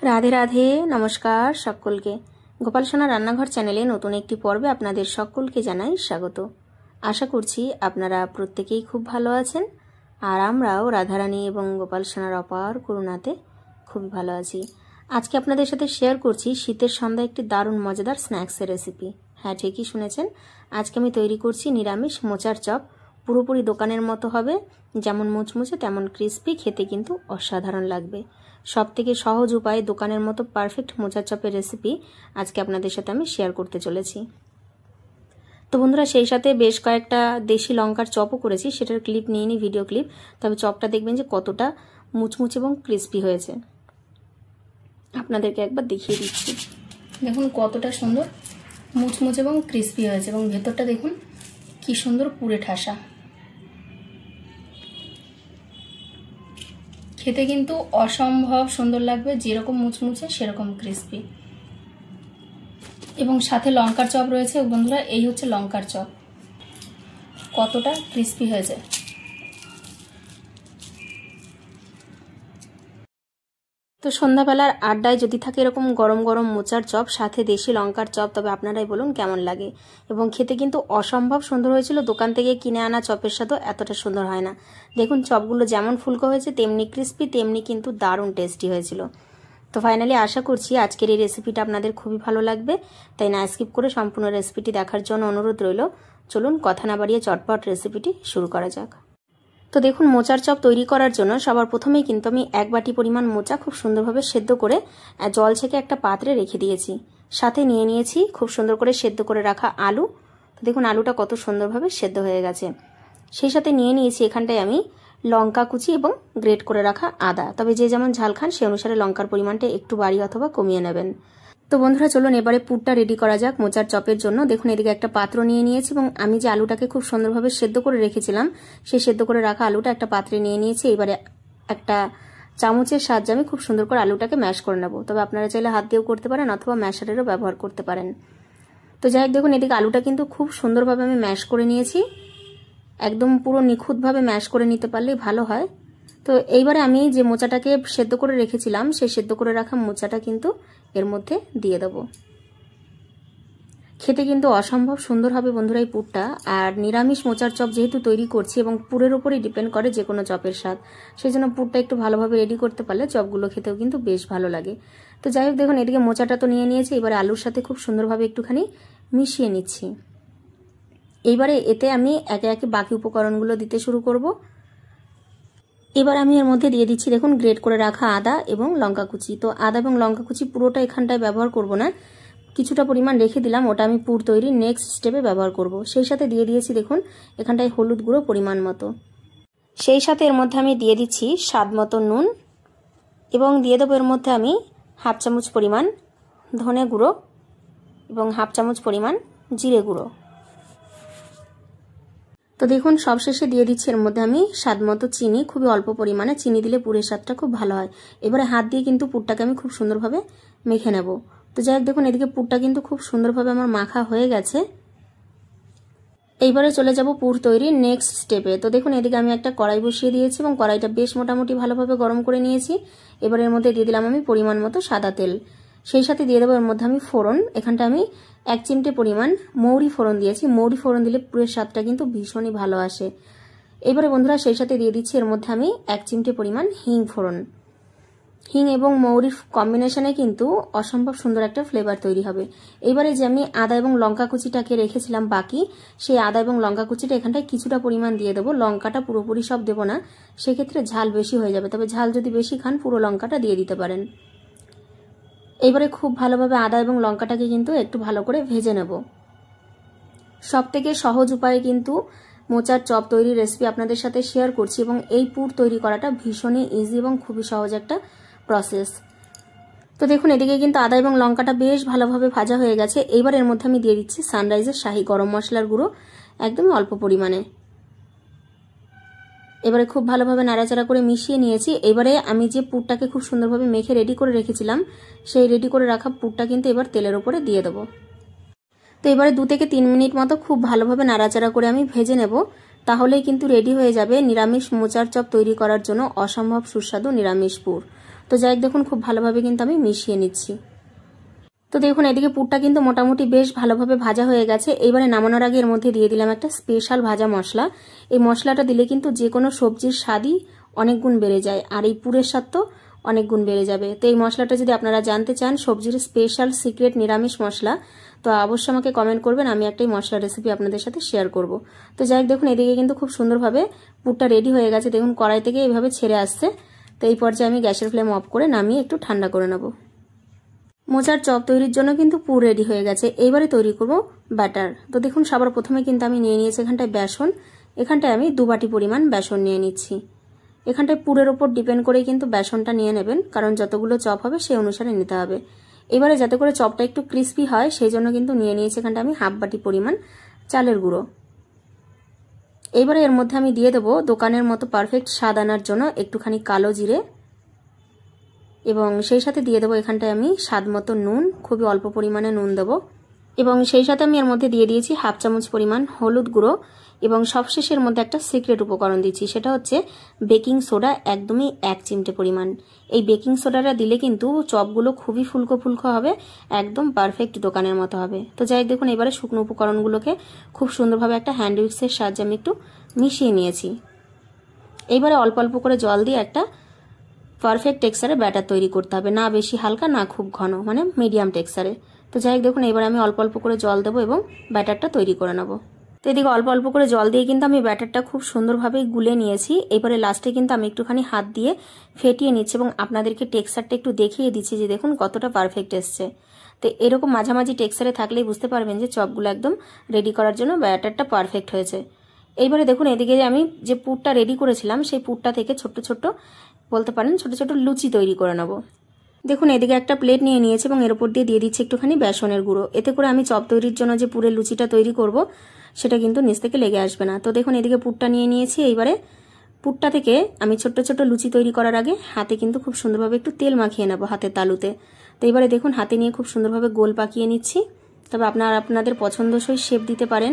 राधे राधे नमस्कार सकलके गोपाल सोना रान्नाघर चैनेले नतून एकटी पर्वे आपनादेर सकलके जानाई स्वागत। आशा करछि आपनारा प्रत्येकेई खूब भालो आछेन और आमराओ राधारानी एवं गोपाल सोनार अपार करुणाते खूब भालो आछि। आजके आपनादेर साथे शेयर करछि शीतेर सन्ध्या एकटी दारुण मजादार स्नैक्सेर रेसिपि। हाँ ठीकई शुनेछेन, आजके आमि तैरी करछि निरामिष मोचार चप। पुरोपुरी दोकानेर मतो हबे, जेमन मुचमुचे तेमन क्रिस्पि, खेते किन्तु असाधारण लागबे। सबथेके सहज उपाये दोकानेर मतो पारफेक्ट मोचार चपेर रेसिपि आजके आपनादेर साथे आमि शेयर करते चलेछि। तो बंधुरा सेई साथे बेश कयेकटा देशी लंकार चपও करेछि, सेटार क्लिप निये नि भिडियो क्लिप। तबे चपटा देखबेन जे कतटा मुचमुचे एबं क्रिस्पि हयेছে। आपनादेरके एकबार देखिए दिচ্ছি। देखुन कतटा सुंदर मुचमुचे एबं क्रिस्पि हयेছে एबं भेतरटा देखुन कि सुंदर पुरे ठासा। खेते किन्तु असम्भव सुंदर लागबे, जेरकम मुचमुचे सेरकम क्रिस्पि। एबं साथे लंकार चप रयेছে बंधुरा, एई होच्छे लंकार चप। कतटा क्रिस्पि हयेছে। तो सन्ध्याबेलार आड्डाय जदि थाके एरकम गरम गरम मोचार चप साथे देशी लंकार चप, तबे आपनाराई बोलुन केमन लागे। एबं खेते किन्तु असम्भव सुंदर हयेछिलो। दोकान थेके किने आना चपेर साथेও एतटा सुंदर हय ना। देखुन चपगुलो जेमन फुलको हयेছে तेमनि क्रिस्पि, तेमनि किन्तु दारुण टेस्टी हयेछिलो। तो फाइनाली आशा करछि आजकेर এই রেসিপিটা আপনাদের খুবই ভালো লাগবে, তাই না স্কিপ করে সম্পূর্ণ রেসিপিটি দেখার জন্য অনুরোধ রইল। চলুন কথা না বাড়িয়ে চটপট রেসিপিটি শুরু করা যাক। তো দেখুন মোচার চপ তৈরি করার জন্য সবার প্রথমেই কিন্তু আমি এক বাটি পরিমাণ মোচা খুব সুন্দরভাবে সেদ্ধ করে জল ছেঁকে একটা পাত্রে রেখে দিয়েছি। সাথে নিয়ে নিয়েছি খুব সুন্দর করে সেদ্ধ করে রাখা আলু। তো দেখুন আলুটা কত সুন্দরভাবে সেদ্ধ হয়ে গেছে। সেই সাথে নিয়ে নিয়েছি এখানটায় আমি লঙ্কা কুচি এবং গ্রেট করে রাখা আদা। তবে যে যেমন ঝাল খান সেই অনুসারে লঙ্কার পরিমাণটা একটু বাড়িয়ে অথবা কমিয়ে নেবেন। তো বন্ধুরা চলুন এবারে পুরটা রেডি করা যাক মোচার চপের জন্য। দেখুন এদিকে একটা পাত্র নিয়ে নিয়েছি এবং আমি যে আলুটাকে খুব সুন্দরভাবে সেদ্ধ করে রেখেছিলাম সেই সেদ্ধ করে রাখা আলুটা একটা পাত্রে নিয়ে নিয়েছি। এবারে একটা চামচের সাহায্যে আমি খুব সুন্দর করে আলুটাকে ম্যাশ করে নেব। তবে আপনারা চাইলে হাত দিয়েও করতে পারেন অথবা ম্যাশারেরও ব্যবহার করতে পারেন। তো যাই হোক দেখুন এদিকে আলুটা কিন্তু খুব সুন্দরভাবে আমি ম্যাশ করে নিয়েছি। একদম পুরো নিখুঁতভাবে ম্যাশ করে নিতে পারলেই ভালো হয়। তো এইবারে আমি যে মোচাটাকে সেদ্ধ করে রেখেছিলাম সেই সেদ্ধ করে রাখা মোচাটা কিন্তু এর মধ্যে দিয়ে দেব। খেতে কিন্তু অসম্ভব সুন্দর হবে বন্ধুরা এই পুরটা। আর নিরামিষ মোচার চপ যেহেতু তৈরি করছি এবং পুরের উপরেই ডিপেন্ড করে যে কোনো চপের স্বাদ, সেই জন্য পুরটা একটু ভালোভাবে রেডি করতে পারলে চপগুলো খেতেও কিন্তু বেশ ভালো লাগে। তো যাই হোক দেখুন এদিকে মোচাটা তো নিয়ে নিয়েছি, এবারে আলুর সাথে খুব সুন্দরভাবে একটুখানি মিশিয়ে নিচ্ছি। এইবারে এতে আমি একে একে বাকি উপকরণগুলো দিতে শুরু করব। এবার আমি এর মধ্যে দিয়ে দিচ্ছি দেখুন গ্রেট করে রাখা আদা এবং লঙ্কা কুচি। তো আদা এবং লঙ্কা কুচি পুরোটা এখানটায় ব্যবহার করব না, কিছুটা পরিমাণ রেখে দিলাম, ওটা আমি পুর তৈরি নেক্সট স্টেপে ব্যবহার করব। সেই সাথে দিয়ে দিয়েছি দেখুন এখানটায় হলুদ গুঁড়ো পরিমাণ মতো। সেই সাথে এর মধ্যে আমি দিয়ে দিচ্ছি স্বাদ মতো নুন এবং দিয়ে দেবো এর মধ্যে আমি হাফ চামচ পরিমাণ ধনে গুঁড়ো এবং হাফ চামচ পরিমাণ জিরে গুঁড়ো। তো দেখুন সবশেষে দিয়ে দিচ্ছি এর মধ্যে আমি স্বাদ মতো চিনি, খুবই অল্প পরিমাণে চিনি দিলে পুরের স্বাদটা খুব ভালো হয়। এবারে হাত দিয়ে কিন্তু পুরটাকে আমি খুব সুন্দরভাবে মেখে নেব। তো যাই হোক দেখুন এদিকে পুরটা কিন্তু খুব সুন্দরভাবে আমার মাখা হয়ে গেছে। এইবারে চলে যাব পুর তৈরির নেক্সট স্টেপে। তো দেখুন এদিকে আমি একটা কড়াই বসিয়ে দিয়েছি এবং কড়াইটা বেশ মোটামুটি ভালোভাবে গরম করে নিয়েছি। এবার এর মধ্যে দিয়ে দিলাম আমি পরিমাণ মতো সাদা তেল। সেই সাথে দিয়ে দেবো এর মধ্যে আমি ফোড়ন। এখানটা আমি 1 চিমটে পরিমাণ মৌরি ফোড়ন দিয়েছি। মৌরি ফোড়ন দিলে পুরের স্বাদটা কিন্তু ভীষণই ভালো আসে। এবারে বন্ধুরা সেই সাথে দিয়ে দিচ্ছি এর মধ্যে আমি 1 চিমটে পরিমাণ হিং ফোড়ন। হিং এবং মৌরির কম্বিনেশনে কিন্তু অসম্ভব সুন্দর একটা ফ্লেভার তৈরি হবে। এবারে যে আমি আদা এবং লঙ্কা কুচিটাকে রেখেছিলাম বাকি, সেই আদা এবং লঙ্কা কুচিটা এখানটায় কিছুটা পরিমাণ দিয়ে দেবো। লঙ্কাটা পুরোপুরি সব দেবো না, সেক্ষেত্রে ঝাল বেশি হয়ে যাবে। তবে ঝাল যদি বেশি খান পুরো লঙ্কাটা দিয়ে দিতে পারেন। এবারে খুব ভালোভাবে আদা এবং লঙ্কাটাকে কিন্তু একটু ভালো করে ভেজে নেব। সবথেকে সহজ উপায়ে কিন্তু মোচার চপ তৈরির রেসিপি আপনাদের সাথে শেয়ার করছি এবং এই পুর তৈরি করাটা ভীষণই ইজি এবং খুবই সহজ একটা প্রসেস। তো দেখুন এদিকে কিন্তু আদা এবং লঙ্কাটা বেশ ভালোভাবে ভাজা হয়ে গেছে। এইবার এর মধ্যে আমি দিয়ে দিচ্ছি সানরাইজের শাহি গরম মশলার গুঁড়ো একদমই অল্প পরিমাণে। এবারে খুব ভালোভাবে নাড়াচাড়া করে মিশিয়ে নিয়েছি। এবারে আমি যে পুরটাকে খুব সুন্দরভাবে মেখে রেডি করে রেখেছিলাম সেই রেডি করে রাখা পুরটা কিন্তু এবার তেলের উপরে দিয়ে দেবো। তো এবারে 2 থেকে 3 মিনিট মতো খুব ভালোভাবে নাড়াচাড়া করে আমি ভেজে নেব। তাহলেই কিন্তু রেডি হয়ে যাবে নিরামিষ মোচার চপ তৈরি করার জন্য অসম্ভব সুস্বাদু নিরামিষ পুর। তো যাই হোক দেখুন খুব ভালোভাবে কিন্তু আমি মিশিয়ে নিচ্ছি। তো দেখুন এদিকে পুরটা কিন্তু মোটামুটি বেশ ভালোভাবে ভাজা হয়ে গেছে। এইবারে নামানোর আগে এর মধ্যে দিয়ে দিলাম একটা স্পেশাল ভাজা মশলা। এই মশলাটা দিলে কিন্তু যে কোনো সবজির স্বাদই অনেক গুণ বেড়ে যায়, আর এই পুরের স্বাদ তো অনেক গুণ বেড়ে যাবে। তো এই মশলাটা যদি আপনারা জানতে চান সবজির স্পেশাল সিক্রেট নিরামিষ মশলা, তো অবশ্যই আমাকে কমেন্ট করবেন, আমি একটা মশলা রেসিপি আপনাদের সাথে শেয়ার করব। তো যাই হোক দেখুন এদিকে কিন্তু খুব সুন্দরভাবে পুরটা রেডি হয়ে গেছে। দেখুন কড়াই থেকে এইভাবে ছেড়ে আসছে। তো এই পর্যায়ে আমি গ্যাসের ফ্লেম অফ করে নামিয়ে একটু ঠান্ডা করে নেব। মোচার চপ তৈরির জন্য কিন্তু পুর রেডি হয়ে গেছে। এইবারে তৈরি করব ব্যাটার। তো দেখুন সবার প্রথমে কিন্তু আমি নিয়ে নিয়েছি এখানটায় বেসন। এখানটায় আমি 2 বাটি পরিমাণ বেসন নিয়ে নিচ্ছি। এখানটায় পুরের ওপর ডিপেন্ড করেই কিন্তু বেসনটা নিয়ে নেবেন, কারণ যতগুলো চপ হবে সেই অনুসারে নিতে হবে। এবারে যাতে করে চপটা একটু ক্রিস্পি হয় সেই জন্য কিন্তু নিয়ে নিয়েছি এখানটা আমি 1/2 বাটি পরিমাণ চালের গুঁড়ো। এইবারে এর মধ্যে আমি দিয়ে দেবো দোকানের মতো পারফেক্ট স্বাদ আনার জন্য একটুখানি কালো জিরে, এবং সেই সাথে দিয়ে দেবো এখানটায় আমি স্বাদ মতো নুন, খুবই অল্প পরিমাণে নুন দেবো, এবং সেই সাথে আমি এর মধ্যে দিয়ে দিয়েছি 1/2 চামচ পরিমাণ হলুদ গুঁড়ো, এবং সবশেষে এর মধ্যে একটা সিক্রেট উপকরণ দিচ্ছি, সেটা হচ্ছে বেকিং সোডা, একদমই 1 চিমটে পরিমাণ। এই বেকিং সোডাটা দিলে কিন্তু চপগুলো খুবই ফুলকো ফুলকো হবে, একদম পারফেক্ট দোকানের মতো হবে। তো যাই হোক দেখুন এবারে শুকনো উপকরণগুলোকে খুব সুন্দরভাবে একটা হ্যান্ড উইক্সের সাহায্যে আমি একটু মিশিয়ে নিয়েছি। এইবারে অল্প অল্প করে জল দিয়ে একটা পারফেক্ট টেক্সচারে ব্যাটার তৈরি করতে হবে, না বেশি হালকা না খুব ঘন, মানে মিডিয়াম টেক্সচারে। তো যাই হোক দেখুন এবার আমি অল্প অল্প করে জল দেবো এবং ব্যাটারটা তৈরি করে নেব। তো এদিকে অল্প অল্প করে জল দিয়ে কিন্তু আমি ব্যাটারটা খুব সুন্দরভাবে গুলে নিয়েছি। এবারে লাস্টে কিন্তু আমি একটুখানি হাত দিয়ে ফেটিয়ে নিচ্ছি এবং আপনাদেরকে টেক্সচারটা একটু দেখিয়ে দিচ্ছি যে দেখুন কতটা পারফেক্ট এসছে। তো এরকম মাঝামাঝি টেক্সচারে থাকলেই বুঝতে পারবেন যে চপগুলো একদম রেডি করার জন্য ব্যাটারটা পারফেক্ট হয়েছে। এইবারে দেখুন এদিকে আমি যে পুরটা রেডি করেছিলাম সেই পুরটা থেকে ছোট্ট ছোট্ট বলতে পারেন ছোট ছোট লুচি তৈরি করে নেব। দেখুন এদিকে একটা প্লেট নিয়ে নিয়েছি এবং এর উপর দিয়ে দিচ্ছি একটুখানি বেসনের গুঁড়ো। এতে করে আমি চপ তৈরির জন্য যে পুরের লুচিটা তৈরি করব সেটা কিন্তু নিচ থেকে লেগে আসবে না। তো দেখুন এদিকে পুরটা নিয়ে নিয়েছি। এইবারে পুরটা থেকে আমি ছোট্ট ছোট্ট লুচি তৈরি করার আগে হাতে কিন্তু খুব সুন্দরভাবে একটু তেল মাখিয়ে নেব হাতের তালুতে। তো এবারে দেখুন হাতে নিয়ে খুব সুন্দরভাবে গোল পাকিয়ে নিচ্ছি। তবে আপনাদের পছন্দসই শেপ দিতে পারেন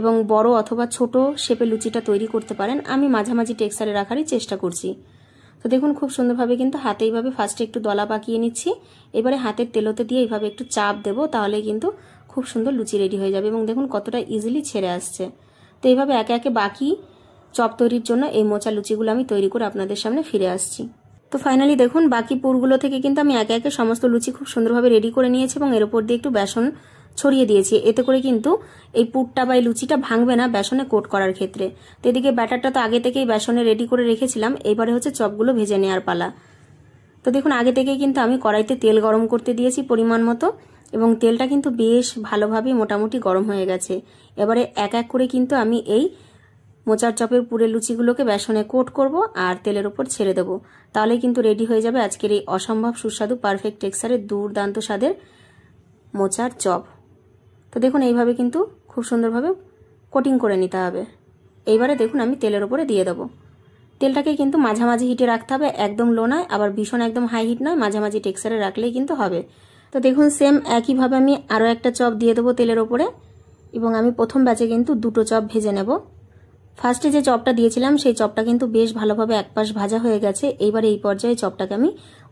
এবং বড় অথবা ছোট শেপে লুচিটা তৈরি করতে পারেন। আমি মাঝামাঝি টেক্সচারে রাখারই চেষ্টা করছি। তো দেখুন খুব সুন্দরভাবে কিন্তু হাতে এইভাবে ফার্স্টে একটু দলা পাকিয়ে নিচ্ছি। এবারে হাতের তেলোতে দিয়ে এইভাবে একটু চাপ দেবো, তাহলে কিন্তু খুব সুন্দর লুচি রেডি হয়ে যাবে এবং দেখুন কতটা ইজিলি ছেড়ে আসছে। তো এইভাবে একে একে বাকি চপ তৈরির জন্য এই মোচা লুচিগুলো আমি তৈরি করে আপনাদের সামনে ফিরে আসছি। তো ফাইনালি দেখুন বাকি পুরগুলো থেকে কিন্তু আমি একে একে সমস্ত লুচি খুব সুন্দরভাবে রেডি করে নিয়েছি এবং এর উপর দিয়ে একটু বেসন ছড়িয়ে দিয়েছি। এতে করে কিন্তু এই পুরটা বা এই লুচিটা ভাঙবে না বেসনে কোট করার ক্ষেত্রে। তো এদিকে ব্যাটারটা তো আগে থেকেই বেসনে রেডি করে রেখেছিলাম, এবারে হচ্ছে চপগুলো ভেজে নেওয়ার পালা। তো দেখুন আগে থেকেই কিন্তু আমি কড়াইতে তেল গরম করতে দিয়েছি পরিমাণ মতো, এবং তেলটা কিন্তু বেশ ভালোভাবে মোটামুটি গরম হয়ে গেছে। এবারে এক এক করে কিন্তু আমি এই মোচার চপের পুরের লুচিগুলোকে বেসনে কোট করব আর তেলের উপর ছেড়ে দেবো। তাহলে কিন্তু রেডি হয়ে যাবে আজকের এই অসম্ভব সুস্বাদু পারফেক্ট টেক্সচারের দুর্দান্ত স্বাদের মোচার চপ। তো দেখুন এইভাবে কিন্তু খুব সুন্দরভাবে কোটিং করে নিতে হবে। এইবারে দেখুন আমি তেলের উপরে দিয়ে দেবো। তেলটাকে কিন্তু মাঝামাঝি হিটে রাখতে হবে, একদম লো নয় আবার ভীষণ একদম হাই হিট নয়, মাঝামাঝি টেক্সচারে রাখলেই কিন্তু হবে। তো দেখুন সেম একইভাবে আমি আরও একটা চপ দিয়ে দেবো তেলের ওপরে, এবং আমি প্রথম ব্যাচে কিন্তু 2টো চপ ভেজে নেব। ফার্স্টে যে চপটা দিয়েছিলাম সেই চপটা কিন্তু বেশ ভালোভাবে এক পাশ ভাজা হয়ে গেছে। এইবারে এই পর্যায়ে চপটাকে আমি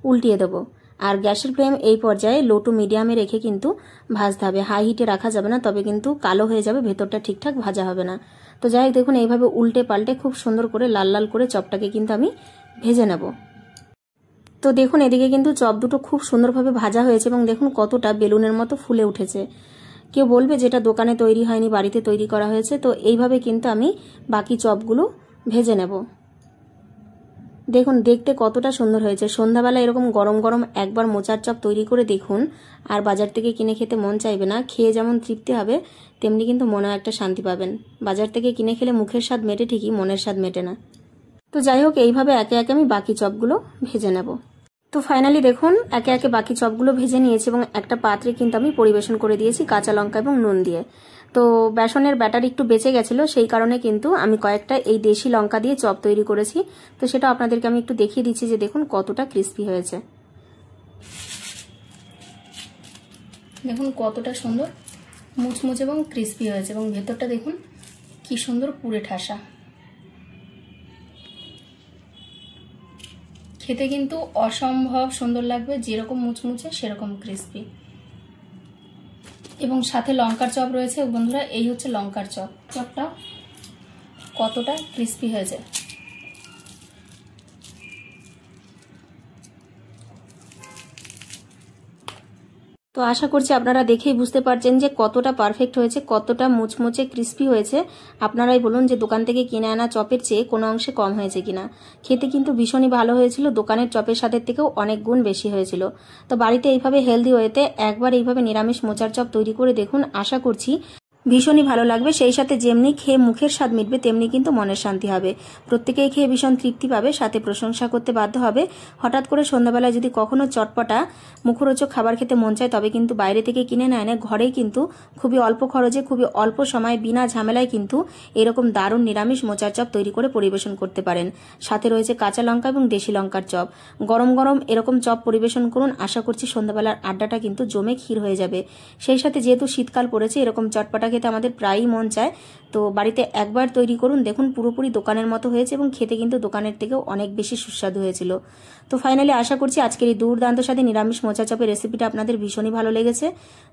উল্টিয়ে দেবো, আর গ্যাসের ফ্লেম এই পর্যায়ে লো টু মিডিয়ামে রেখে কিন্তু ভাজতে হবে, হাই হিটে রাখা যাবে না, তবে কিন্তু কালো হয়ে যাবে, ভেতরটা ঠিকঠাক ভাজা হবে না। তো যাই হোক দেখুন এইভাবে উল্টে পাল্টে খুব সুন্দর করে লাল লাল করে চপটাকে কিন্তু আমি ভেজে নেব। তো দেখুন এদিকে কিন্তু চপ দুটো খুব সুন্দরভাবে ভাজা হয়েছে এবং দেখুন কতটা বেলুনের মতো ফুলে উঠেছে। কেউ বলবে যেটা দোকানে তৈরি হয়নি, বাড়িতে তৈরি করা হয়েছে। তো এইভাবে কিন্তু আমি বাকি চপগুলো ভেজে নেব। দেখুন দেখতে কতটা সুন্দর হয়েছে। সন্ধ্যাবেলা এরকম গরম গরম একবার মোচার চপ তৈরি করে দেখুন, আর বাজার থেকে কিনে খেতে মন চাইবে না। খেয়ে যেমন তৃপ্তি হবে তেমনি কিন্তু মনেও একটা শান্তি পাবেন। বাজার থেকে কিনে খেলে মুখের স্বাদ মেটে ঠিকই, মনের স্বাদ মেটে না। তো যাই হোক এইভাবে একে একে আমি বাকি চপগুলো ভেজে নেব। তো ফাইনালি দেখুন একে একে বাকি চপগুলো ভেজে নিয়েছি এবং একটা পাত্রে কিন্তু আমি পরিবেশন করে দিয়েছি কাঁচা লঙ্কা এবং নুন দিয়ে। তো বেসনের ব্যাটার একটু বেঁচে গেছিল, সেই কারণে কিন্তু আমি কয়েকটা এই দেশি লঙ্কা দিয়ে চপ তৈরি করেছি। তো সেটা আপনাদেরকে আমি একটু দেখিয়ে দিচ্ছি যে দেখুন কতটা ক্রিস্পি হয়েছে। দেখুন কতটা সুন্দর মুচমুচে এবং ক্রিস্পি হয়েছে, এবং ভেতরটা দেখুন কি সুন্দর পুরে ঠাসা। খেতে কিন্তু অসম্ভব সুন্দর লাগবে, যেরকম মুচমুচে সেরকম ক্রিস্পি। এবং সাথে লঙ্কার চপ রয়েছে বন্ধুরা, এই হচ্ছে লঙ্কার চপ। চপটা কতটা ক্রিস্পি হয়েছে। তো আশা করছি আপনারা দেখেই বুঝতে পারছেন যে কতটা পারফেক্ট হয়েছে, কতটা মুচমুচে ক্রিস্পি হয়েছে। আপনারাই বলুন যে দোকান থেকে কিনে আনা চপের চেয়ে কোনো অংশে কম হয়েছে কিনা। খেতে কিন্তু ভীষণই ভালো হয়েছিল, দোকানের চপের স্বাদের থেকেও অনেক গুণ বেশি হয়েছিল। তো বাড়িতে এইভাবে হেলদি ওয়েতে একবার এইভাবে নিরামিষ মোচার চপ তৈরি করে দেখুন, আশা করছি ভীষণই ভালো লাগবে। সেই সাথে যেমনি খেয়ে মুখের স্বাদ মিটবে তেমনি কিন্তু মনের শান্তি হবে। প্রত্যেকেই খেয়ে ভীষণ তৃপ্তি পাবে, সাথে প্রশংসা করতে বাধ্য হবে। হঠাৎ করে সন্ধ্যাবেলায় যদি কখনো চটপটা মুখরোচক খাবার খেতে মন চায়, তবে কিন্তু বাইরে থেকে কিনে না এনে ঘরেই কিন্তু খুবই অল্প খরচে, খুবই অল্প সময়ে, বিনা ঝামেলায় কিন্তু এরকম দারুণ নিরামিষ মোচার চপ তৈরি করে পরিবেশন করতে পারেন। সাথে রয়েছে কাঁচা লঙ্কা এবং দেশি লঙ্কার চপ। গরম গরম এরকম চপ পরিবেশন করুন, আশা করছি সন্ধ্যাবেলার আড্ডাটা কিন্তু জমে ক্ষীর হয়ে যাবে। সেই সাথে যেহেতু শীতকাল পড়েছে, এরকম চটপটা খেতে আমাদের প্রায়ই মন চায়। তো বাড়িতে একবার তৈরি করুন, দেখুন পুরোপুরি দোকানের মতো হয়েছে এবং খেতে কিন্তু দোকানের থেকেও অনেক বেশি সুস্বাদু হয়েছিল। তো ফাইনালি আশা করছি আজকের এই দুর্দান্ত স্বাদে নিরামিষ মোচা চপের রেসিপিটা আপনাদের ভীষণই ভালো লেগেছে।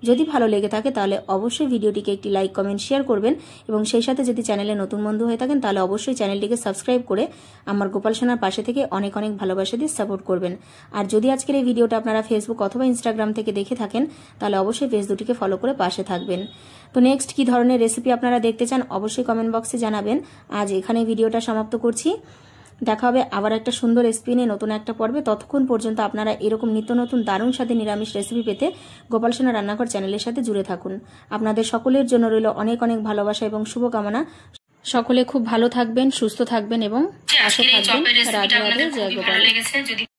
যদি ভালো লেগে থাকে তাহলে অবশ্যই ভিডিওটিকে একটি লাইক, কমেন্ট, শেয়ার করবেন এবং সেই সাথে যদি চ্যানেলে নতুন বন্ধু হয়ে থাকেন তাহলে অবশ্যই চ্যানেলটিকে সাবস্ক্রাইব করে আমার গোপাল সোনার পাশে থেকে অনেক অনেক ভালোবাসা দিয়ে সাপোর্ট করবেন। আর যদি আজকের এই ভিডিওটা আপনারা ফেসবুক অথবা ইনস্টাগ্রাম থেকে দেখে থাকেন তাহলে অবশ্যই পেজ দুটিকে ফলো করে পাশে থাকবেন। তো নেক্সট কি ধরনের রেসিপি আপনারা দেখতে চান অবশ্যই কমেন্ট বক্সে জানাবেন। আজ এখানে ভিডিওটা সমাপ্ত করছি। দেখা হবে আবার একটা সুন্দর রেসিপি নিয়ে নতুন একটা পর্বে। ততক্ষণ পর্যন্ত আপনারা এরকম নিত্য নতুন দারুণ স্বাদে নিরামিষ রেসিপি পেতে গোপাল সোনা রান্নাঘর চ্যানেলের সাথে জুড়ে থাকুন। আপনাদের সকলের জন্য রইল অনেক অনেক ভালোবাসা এবং শুভকামনা। সকলে খুব ভালো থাকবেন, সুস্থ থাকবেন এবং পাশে থাকবেন। রাধে রাধে, জয় গোপাল।